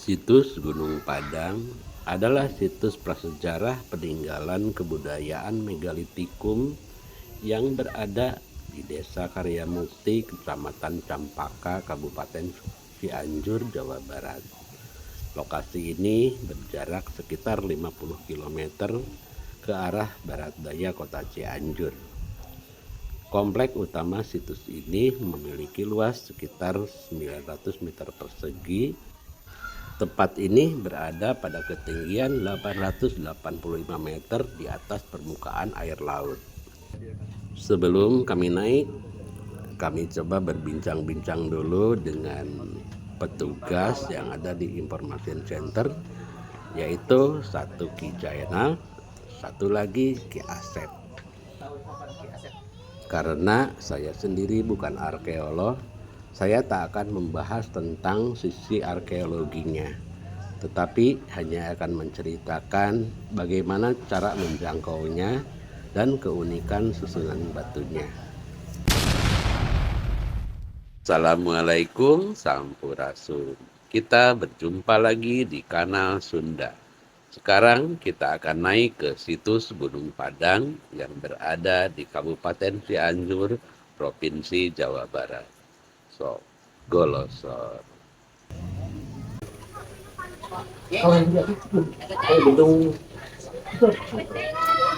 Situs Gunung Padang adalah situs prasejarah peninggalan kebudayaan megalitikum yang berada di Desa Karyamukti, Kecamatan Campaka, Kabupaten Cianjur, Jawa Barat. Lokasi ini berjarak sekitar 50 km ke arah barat daya kota Cianjur. Komplek utama situs ini memiliki luas sekitar 900 meter persegi. Tempat ini berada pada ketinggian 885 meter di atas permukaan air laut. Sebelum kami naik, kami coba berbincang-bincang dulu dengan petugas yang ada di Information Center, yaitu satu Ki Jainal, satu lagi Ki Asep. Karena saya sendiri bukan arkeolog, saya tak akan membahas tentang sisi arkeologinya, tetapi hanya akan menceritakan bagaimana cara menjangkaunya dan keunikan susunan batunya. Assalamualaikum, sampurasun. Kita berjumpa lagi di kanal Sunda. Sekarang kita akan naik ke situs Gunung Padang yang berada di Kabupaten Cianjur, Provinsi Jawa Barat. So, golosor.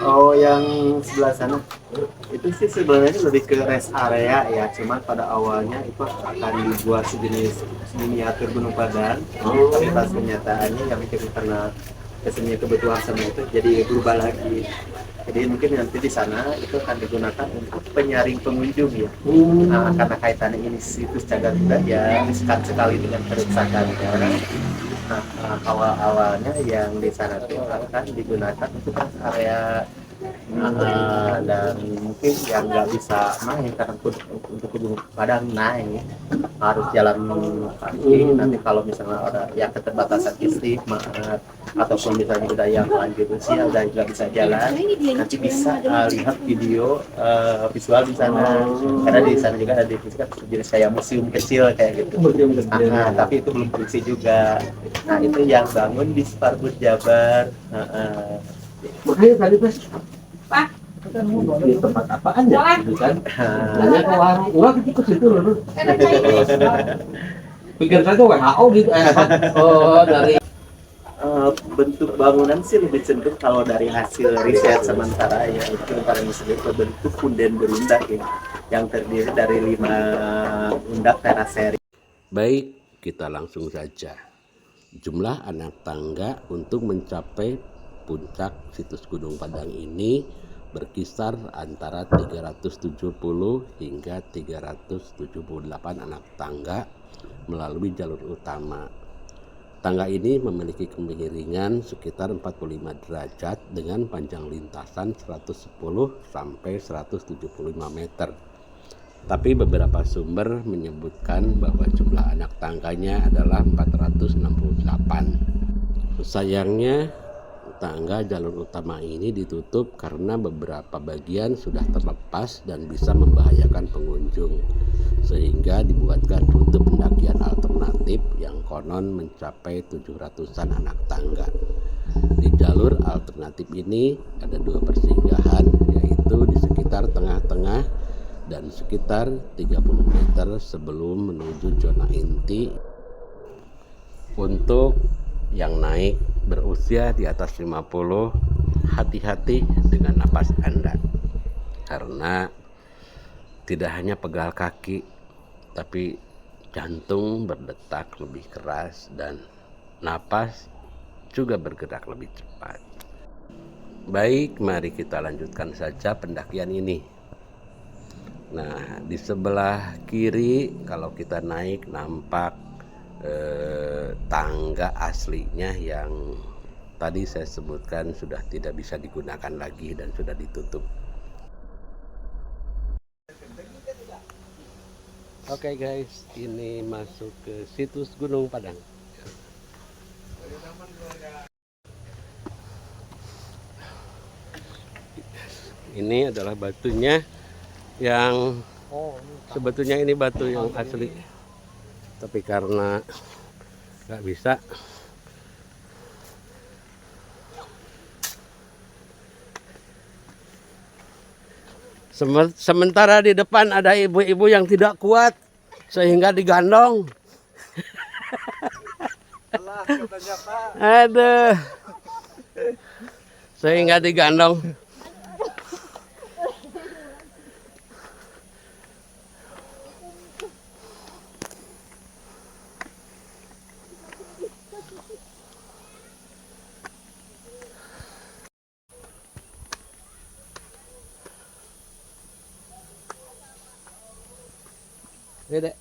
Oh, yang sebelah sana itu sih sebenarnya lebih ke rest area ya, cuman pada awalnya itu akan dibuat sejenis miniatur Gunung Padang, tapi pas kenyataannya ya mungkin karena kesenian kebutuhan sama itu jadi berubah lagi. Jadi mungkin nanti di sana itu akan digunakan untuk penyaring pengunjung ya. Nah, karena kaitannya ini situs cagar budaya, dekat sekali dengan kerusakan. Nah, awal-awalnya yang di sana itu akan digunakan untuk area dan mungkin yang nggak bisa main karena untuk Gunung Padang naik harus jalan kaki. Nanti kalau misalnya ada yang keterbatasan fisik ataupun misalnya udah yang lanjut usia udah nggak bisa jalan, nanti bisa lihat video visual di sana, karena di sana juga ada jenis kayak museum kecil kayak gitu. Tapi itu belum fungsi juga. Nah, itu yang bangun di Sparbud Jabar. Makanya tadi pas Pak di tempat apaan ya gitu kan, nanya ke warung uang itu ke situ loh, pikir saya tuh WHO gitu dari Bentuk bangunan sih lebih cenderung kalau dari hasil riset sementara ya itu paling sendiri berbentuk punden berundak ya, yang terdiri dari 5 undak teraseri. Baik, kita langsung saja. Jumlah anak tangga untuk mencapai puncak situs Gunung Padang ini berkisar antara 370 hingga 378 anak tangga melalui jalur utama. Tangga ini memiliki kemiringan sekitar 45 derajat dengan panjang lintasan 110 sampai 175 meter. Tapi beberapa sumber menyebutkan bahwa jumlah anak tangganya adalah 468. Sayangnya tangga jalur utama ini ditutup karena beberapa bagian sudah terlepas dan bisa membahayakan pengunjung, sehingga dibuatkan rute pendakian alternatif yang konon mencapai 700-an anak tangga. Di jalur alternatif ini ada 2 persinggahan, yaitu di sekitar tengah-tengah dan sekitar 30 meter sebelum menuju zona inti. Untuk yang naik berusia di atas 50, hati-hati dengan napas Anda, karena tidak hanya pegal kaki, tapi jantung berdetak lebih keras dan napas juga bergerak lebih cepat. Baik, mari kita lanjutkan saja pendakian ini. Nah, di sebelah kiri kalau kita naik nampak tangga aslinya yang tadi saya sebutkan sudah tidak bisa digunakan lagi dan sudah ditutup. Oke guys, ini masuk ke situs Gunung Padang. Ini adalah batunya yang sebetulnya ini batu yang asli, tapi karena nggak bisa Sementara di depan ada ibu-ibu yang tidak kuat sehingga digandong. Alah, katanya Pak. Aduh. Sehingga digandong. Dek.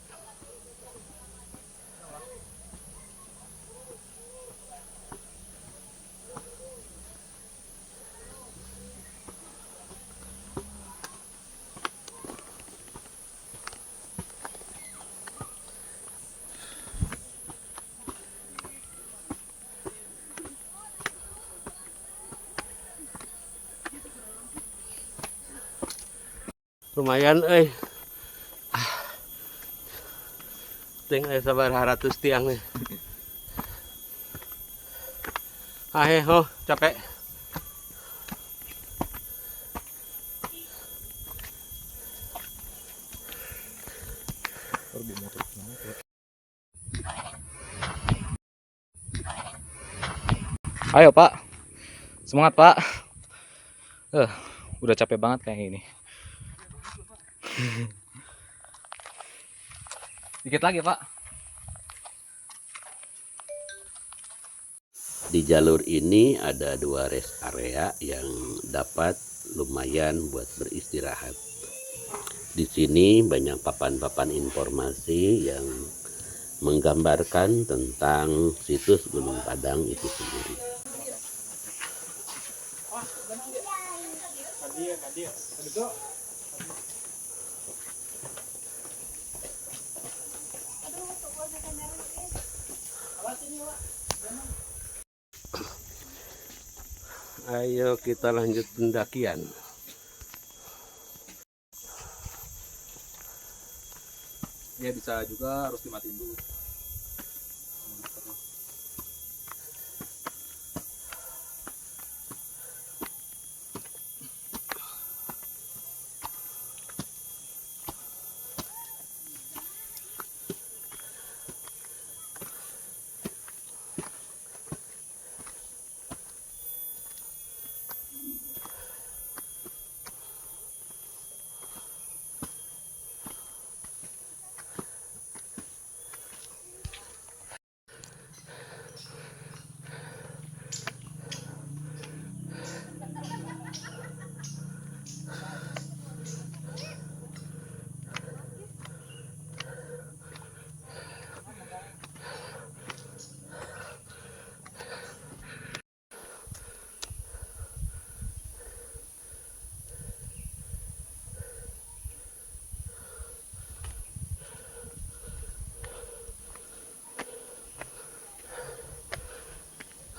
Lumayan ting sabar 100 tiang nih. Capek. Ayo Pak, semangat Pak. Udah capek banget kayak ini. Dikit lagi Pak. Di jalur ini ada 2 rest area yang dapat lumayan buat beristirahat. Di sini banyak papan-papan informasi yang menggambarkan tentang situs Gunung Padang itu sendiri. Ayo kita lanjut pendakian. Ya bisa juga harus dimatiin dulu.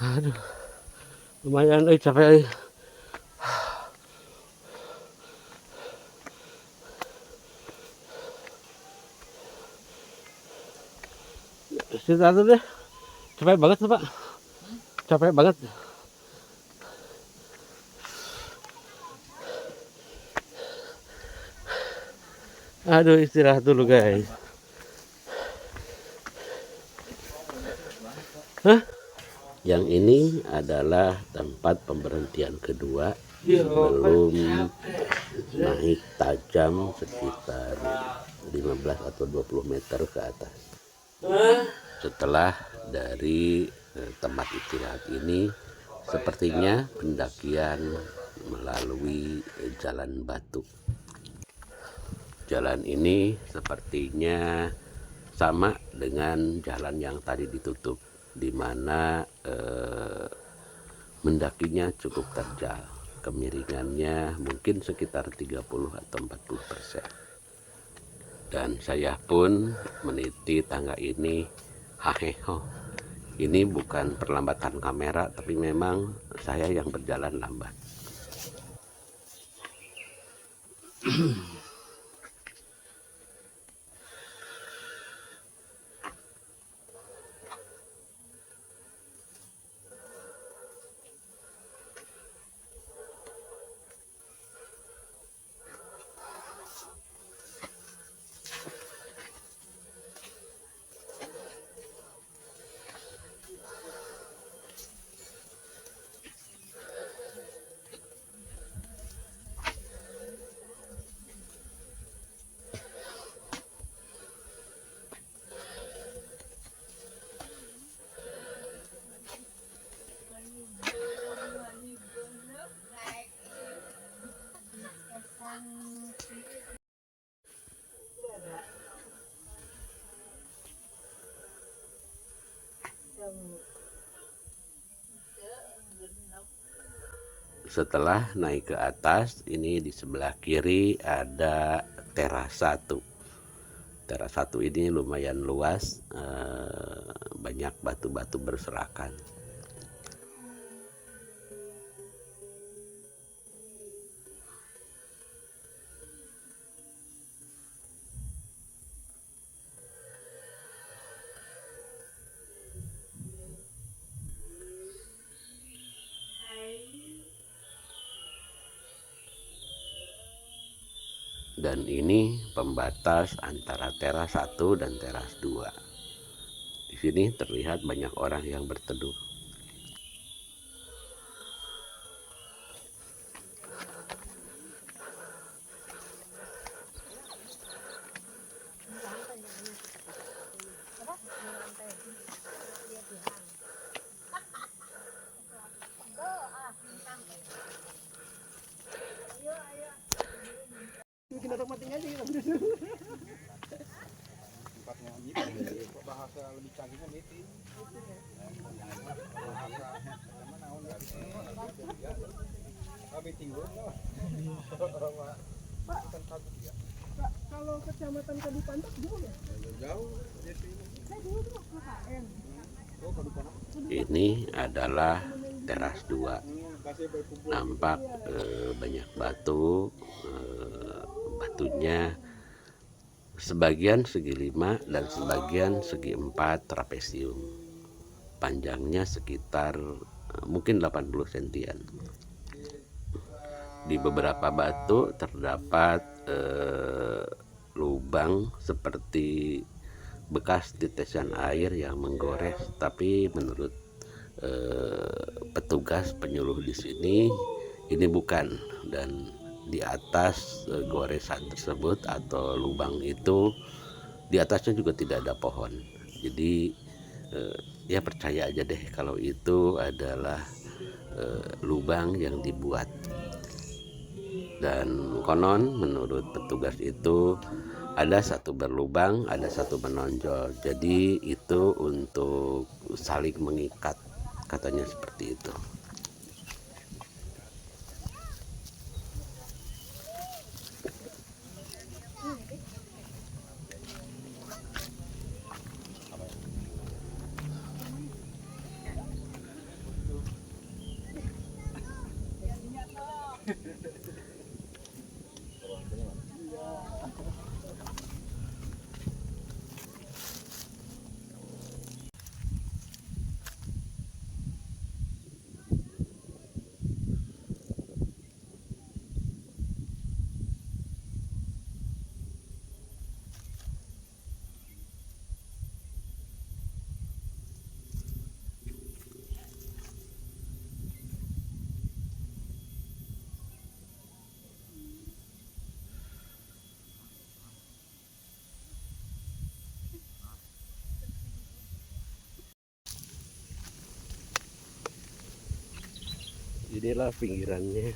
Aduh, lumayan capek. Cerita tuh deh, capek banget tuh Pak, capek banget. Aduh, istirahat dulu guys. Yang ini adalah tempat pemberhentian kedua sebelum naik tajam sekitar 15 atau 20 meter ke atas. Setelah dari tempat istirahat ini, sepertinya pendakian melalui jalan batu. Jalan ini sepertinya sama dengan jalan yang tadi ditutup, di mana mendakinya cukup terjal. Kemiringannya mungkin sekitar 30 atau 40%. Dan saya pun meniti tangga ini, ini bukan perlambatan kamera, tapi memang saya yang berjalan lambat. setelah naik ke atas, ini di sebelah kiri ada teras 1. Teras 1 ini lumayan luas, banyak batu-batu berserakan. Dan ini pembatas antara teras 1 dan teras 2. Di sini terlihat banyak orang yang berteduh. Bahasa lebih canggihnya meeting. Kalau kecamatan Kadipantak jauh ya? Jauh. Saya dulu tuh KKN. Ini adalah teras 2. Nampak banyak batu, batunya sebagian segi 5 dan sebagian segi 4 trapesium. Panjangnya sekitar mungkin 80 sentian. Di beberapa batu terdapat lubang seperti bekas tetesan air yang menggores, tapi menurut petugas penyuluh di sini ini bukan. Dan di atas goresan tersebut atau lubang itu, di atasnya juga tidak ada pohon. Jadi ya percaya aja deh kalau itu adalah lubang yang dibuat. Dan konon menurut petugas itu ada satu berlubang, ada satu menonjol. Jadi itu untuk saling mengikat, katanya seperti itu. Inilah pinggirannya.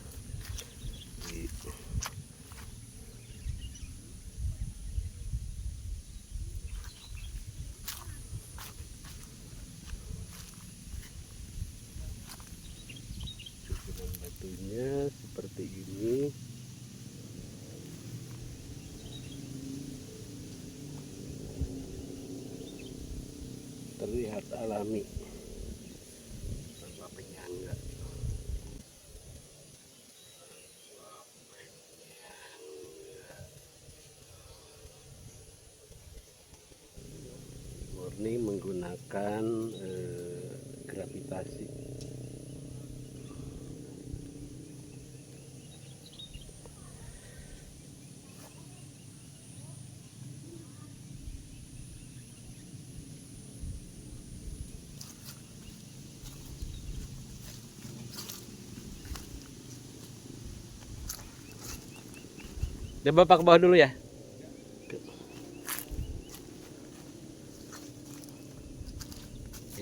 Susunan batunya seperti ini. Terlihat alami tanpa penyangga. Murni menggunakan gravitasi. Coba Bapak ke bawah dulu ya.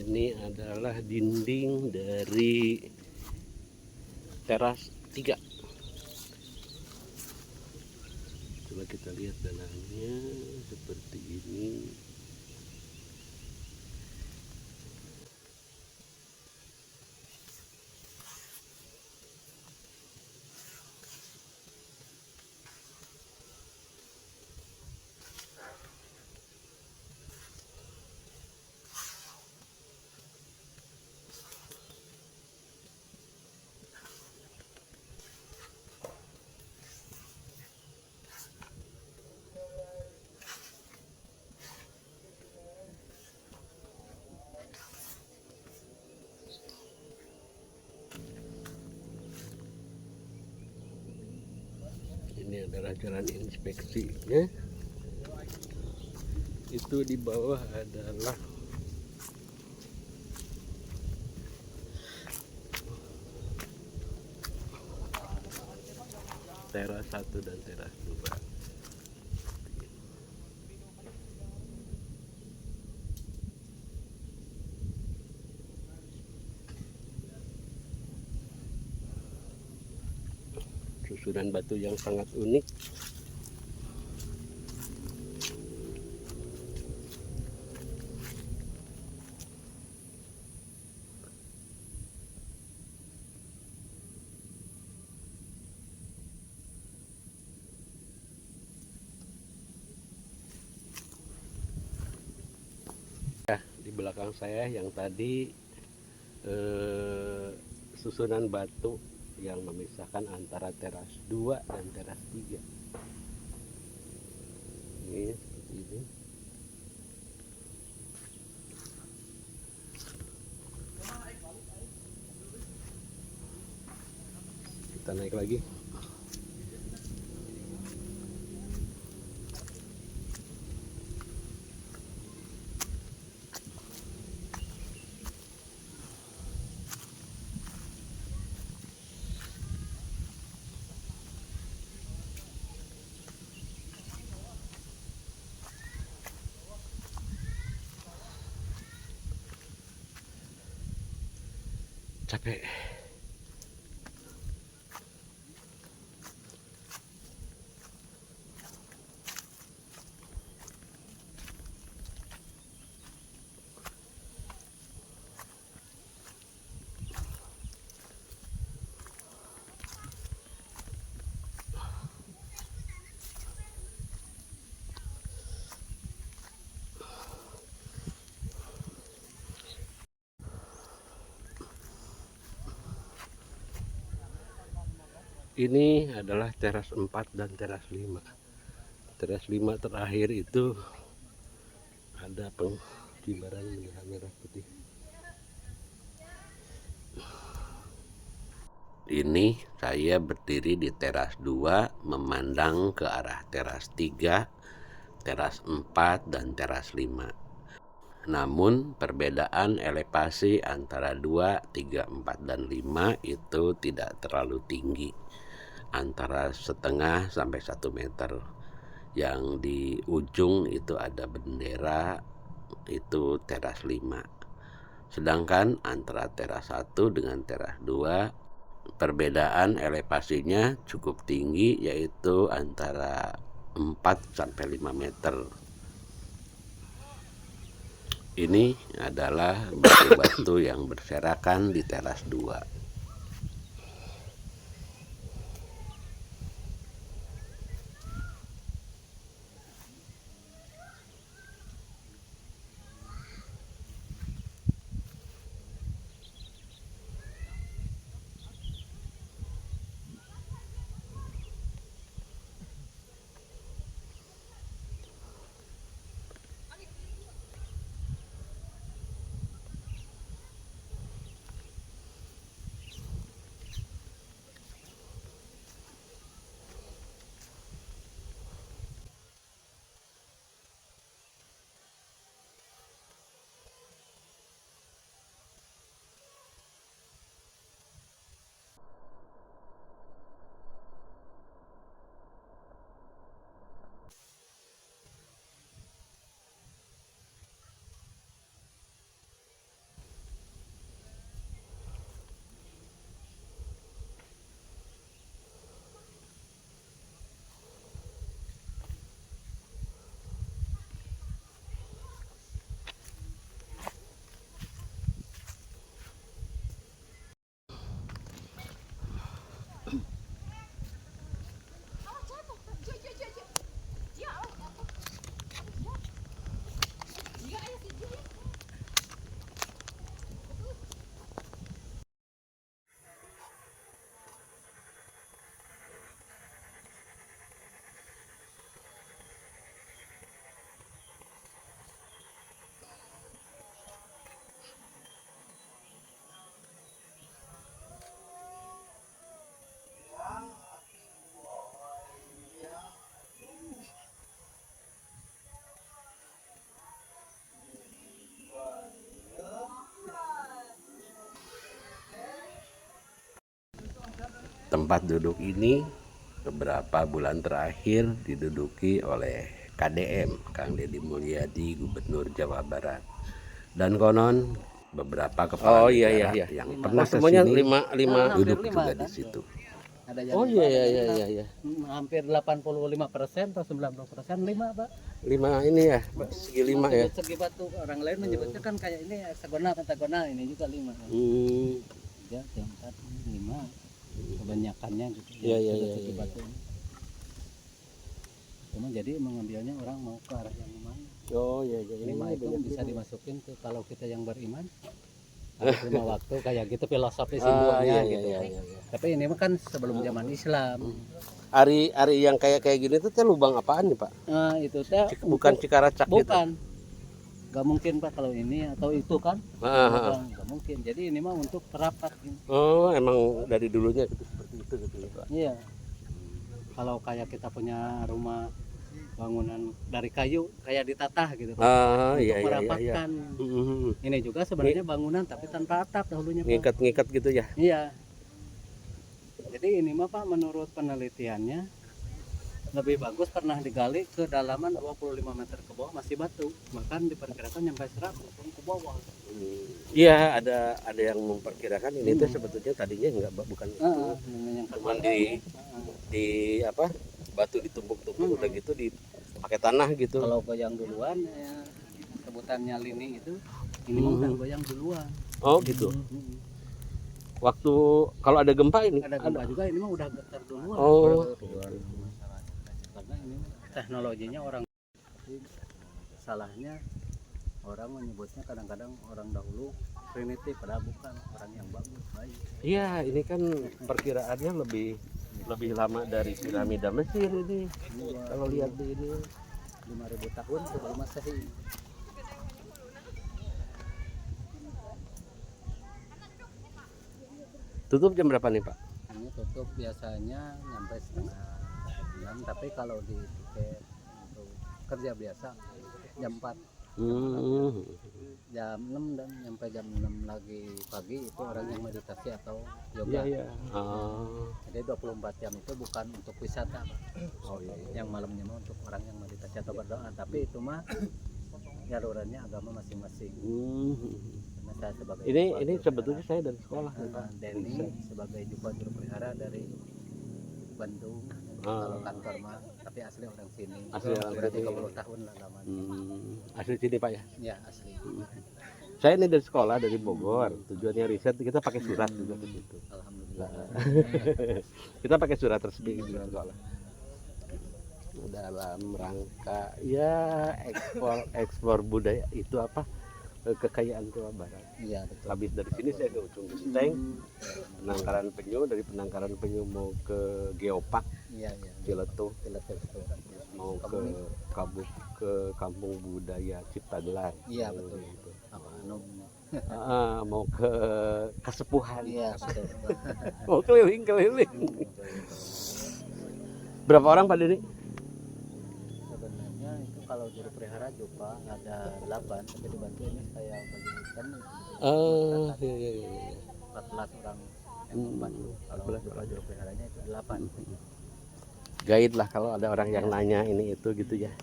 Ini adalah dinding dari teras 3. Coba kita lihat dalamnya seperti ini. Ini adalah jalan inspeksinya. Itu di bawah adalah teras 1 dan teras 2. Susunan batu yang sangat unik. Di belakang saya yang tadi susunan batu yang memisahkan antara teras 2 dan teras 3. Ini seperti ini. Kita naik lagi. Capek. Ini adalah teras 4 dan teras 5. Teras 5 terakhir itu ada pengibaran bendera merah putih. Ini saya berdiri di teras 2 memandang ke arah teras 3, teras 4 dan teras 5. Namun perbedaan elevasi antara 2, 3, 4 dan 5 itu tidak terlalu tinggi. Antara setengah sampai 1 meter. Yang di ujung itu ada bendera, itu teras 5. Sedangkan antara teras 1 dengan teras 2 perbedaan elevasinya cukup tinggi, yaitu antara 4 sampai 5 meter. Ini adalah batu-batu yang berserakan di teras 2. Tempat duduk ini beberapa bulan terakhir diduduki oleh KDM, Kang Deddy Mulyadi, Gubernur Jawa Barat. Dan konon beberapa kepala negara yang pernah semuanya kesini lima duduk hampir lima, juga kan? di situ. Ada yang Oh lima, iya ada iya yang iya iya. hampir 85% atau 90% lima, Pak. 5 ini ya, segi 5 ya. Segi batu, orang lain menyebutnya kan kayak ini heksagonal, pentagonal, ini juga 5. Hmm. 3, 4, 5. Kebanyakannya gitu. Iya, iya, Juga iya, segi iya. batu. Cuma jadi mengambilnya orang mau ke arah yang mana. Oh iya iya. Ini 5 itu banyak bisa lima. dimasukin ke kalau kita yang beriman. Ada 5 waktu kayak gitu filosofi Ah, simbolnya iya, gitu. iya, iya, iya. Tapi ini mah kan sebelum zaman Islam. Ari yang kayak gini tuh teh lubang apaan nih, Pak? Nah, itu teh Bukan Cikaracak gitu. bukan. Gak mungkin Pak kalau ini atau itu kan. Ah, ah. Gak mungkin. Jadi ini mah untuk perapat gitu. Oh, emang dari dulunya gitu seperti itu gitu ya, Pak. Iya. Kalau kayak kita punya rumah bangunan dari kayu kayak ditatah gitu Pak. Ah, Untuk iya iya iya. iya. merapatkan. Ini juga sebenarnya bangunan tapi tanpa atap dahulunya Pak. Ngikat-ngikat gitu ya. Iya. Jadi ini mah Pak menurut penelitiannya lebih bagus pernah digali ke dalaman 25 meter ke bawah masih batu. Bahkan diperkirakan sampai 100 ke bawah. Iya, ada yang memperkirakan ini tuh sebetulnya tadinya enggak bukan itu. Yang Cuman di apa? Batu ditumpuk-tumpuk udah gitu dipakai tanah gitu. kalau goyang duluan ya, sebutannya lini itu ini mah udah goyang duluan. Oh, gitu. Waktu kalau ada gempa ini Ada gempa juga ini mah udah getar duluan. Oh. Karena ini teknologinya orang salahnya orang menyebutnya kadang-kadang orang dahulu primitif padahal bukan orang yang bagus baik. Iya, ini kan perkiraannya lebih lama dari piramida Mesir ini. Kalau lihat di ini 5.000 tahun sebelum Masehi. tutup jam berapa nih, Pak? Ini tutup biasanya nyampe setengah 6, tapi kalau di tiket untuk kerja biasa jam 4, jam 6 dan nyampe jam 6 lagi pagi itu orang yang meditasi atau yoga. Iya. Oh. Jadi 24 jam itu bukan untuk wisata, Pak. Oh iya. Yang malamnya mah untuk orang yang meditasi atau berdoa, tapi itu mah jalurannya agama masing-masing. Karena saya sebagai Ini juru sebetulnya pelihara, saya dari sekolah nih, Pak. Denny sebagai juru pelihara dari Bandung. Kalau kantor mah tapi asli orang sini. Asli orang Sudah sini. 30 tahun lah lamanya. Asli sini, Pak ya. Ya asli. Saya ini dari sekolah dari Bogor. Tujuannya riset kita pakai surat juga ke situ. Alhamdulillah. Kita pakai surat resmi di sekolah. Dalam rangka ya ekspor budaya itu apa kekayaan Jawa Barat. Iya betul. Habis dari sini saya ke Ujung Genteng, Penangkaran Penyu, dari Penangkaran Penyu mau ke Geopark, Iya iya. Ciletuh, Ciletuh. mau ke Kampung Budaya Ciptagelar. Iya betul. Gitu. Apa anu? Mau ke Kasepuhan. Iya betul. Mau keliling-keliling. Berapa orang Pak Deni? Sebenarnya itu kalau juru pelihara juga ada 8, tapi dibantu ini saya bagikan Iya. 14 orang yang membantu. Kalau 14 juru peliharanya itu 8. Guide lah kalau ada orang yang nanya ini itu gitu ya.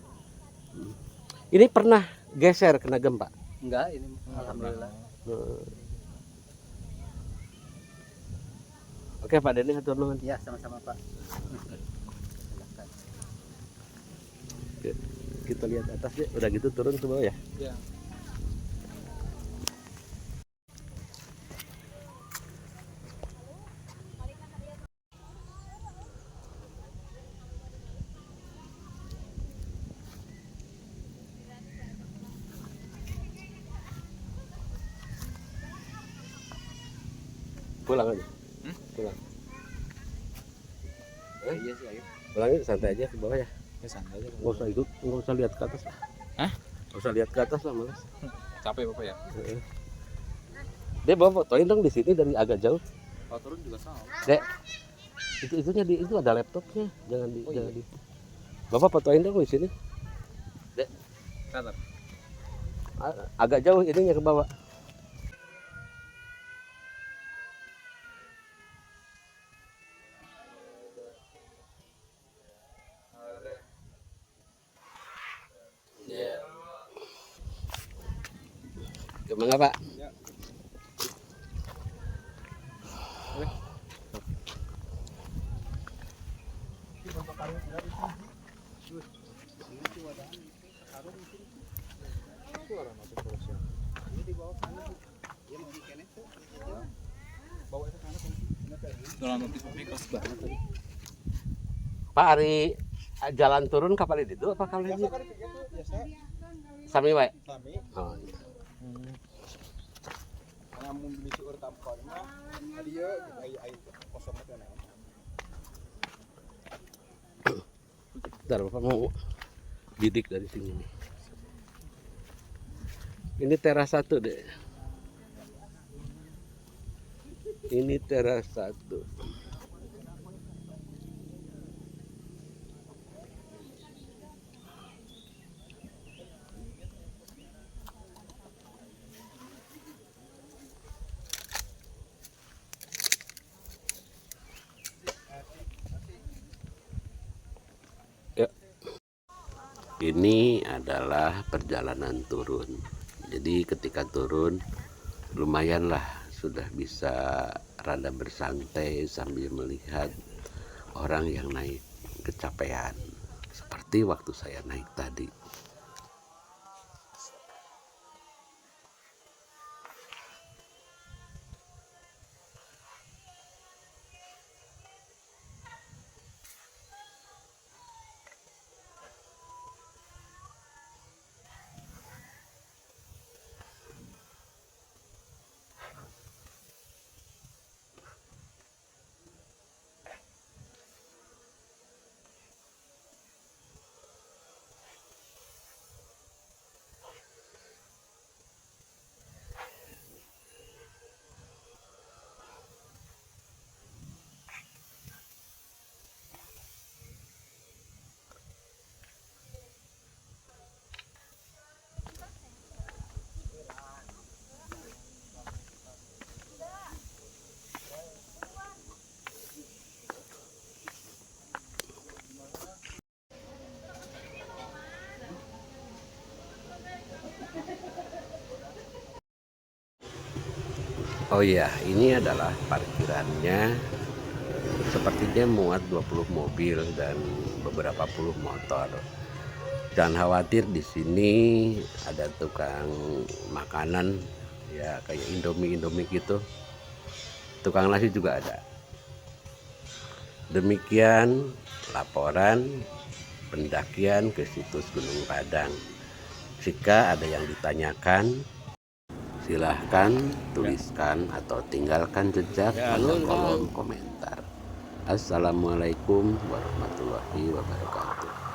Ini pernah geser kena gempa? Enggak, ini alhamdulillah. Oke Pak Deni, hatur nuhun. Iya, sama-sama Pak. Silakan. Kita lihat atas deh, udah gitu turun ke bawah ya. Iya. Pulang aja. Pulang. Iya sih, ayo. Pulangnya santai aja ke bawah ya. Ya santai aja. Nggak usah ikut, nggak usah lihat ke atas lah. Hah? Nggak usah lihat ke atas lah malas. Capek Bapak ya? Dia bawa fotoin dong di sini dari agak jauh. Kalau turun juga sama. Dek, itu ada laptopnya, jangan di, Oh, jangan di. Bapak fotoin dong di sini. Santar. Agak jauh ininya ke bawah. Mangga Pak. Dalam notifikasi keras banget tadi. Pak hari jalan turun kapal itu apa kali ini? Sami wae. Sami. Oh, iya. Namun beli suur tampar mah dia ai kosong teh naon. Bentar, Bapak mau bidik dari sini nih. Ini teras 1 deh. Ini teras 1. Ya. Ini adalah perjalanan turun. Jadi ketika turun lumayanlah sudah bisa rada bersantai sambil melihat orang yang naik kecapean. Seperti waktu saya naik tadi. Oh iya, ini adalah parkirannya. Sepertinya muat 20 mobil dan beberapa puluh motor. Jangan khawatir, di sini ada tukang makanan ya kayak Indomie gitu. Tukang nasi juga ada. Demikian laporan pendakian ke situs Gunung Padang. Jika ada yang ditanyakan, silahkan tuliskan atau tinggalkan jejak pada kolom komentar. Assalamualaikum warahmatullahi wabarakatuh.